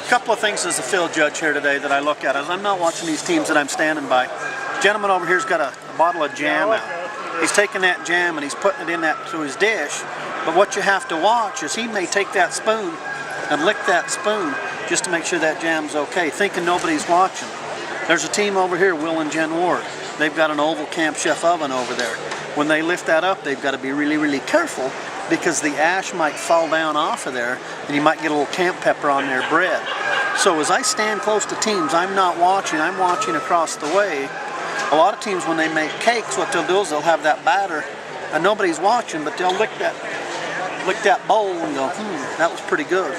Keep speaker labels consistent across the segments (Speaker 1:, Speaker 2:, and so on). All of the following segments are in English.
Speaker 1: A couple of things as a field judge here today that I look at as I'm not watching these teams that I'm standing by. Gentleman over here's got a bottle of jam out. He's taking that jam and he's putting it in to his dish. But what you have to watch is he may take that spoon and lick that spoon just to make sure that jam's okay, thinking nobody's watching. There's a team over here, Will and Jen Ward. They've got an oval Camp Chef oven over there. When they lift that up, they've got to be really, really careful because the ash might fall down off of there and you might get a little camp pepper on their bread. So as I stand close to teams, I'm not watching, I'm watching across the way. A lot of teams when they make cakes, what they'll do is they'll have that batter and nobody's watching, but they'll lick that bowl and go, that was pretty good.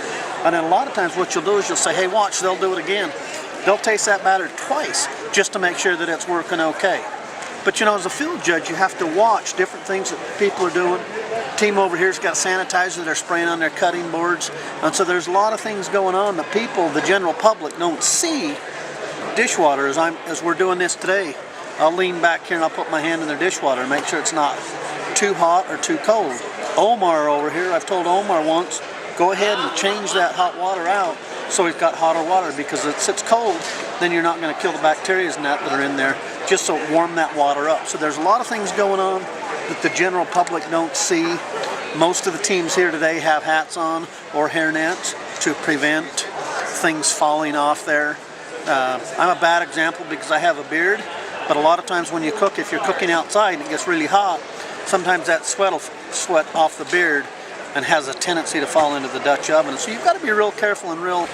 Speaker 1: And then a lot of times what you'll do is you'll say, hey, watch, they'll do it again. They'll taste that batter twice just to make sure that it's working okay. But you know, as a field judge, you have to watch different things that people are doing. Team over here's got sanitizer they're spraying on their cutting boards. And so there's a lot of things going on that people, the general public, don't see. Dishwater, as we're doing this today, I'll lean back here and I'll put my hand in their dishwater and make sure it's not too hot or too cold. Omar over here, I've told Omar once, go ahead and change that hot water out so we've got hotter water, because if it sits cold, then you're not going to kill the bacteria that are in there, just so warm that water up. So there's a lot of things going on that the general public don't see. Most of the teams here today have hats on or hairnets to prevent things falling off there. I'm a bad example because I have a beard, but a lot of times when you cook, if you're cooking outside and it gets really hot, sometimes that sweat will sweat off the beard and has a tendency to fall into the Dutch oven. So you've got to be real careful and real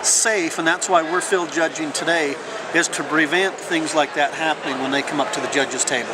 Speaker 1: safe, and that's why we're field judging today, is to prevent things like that happening when they come up to the judges' table.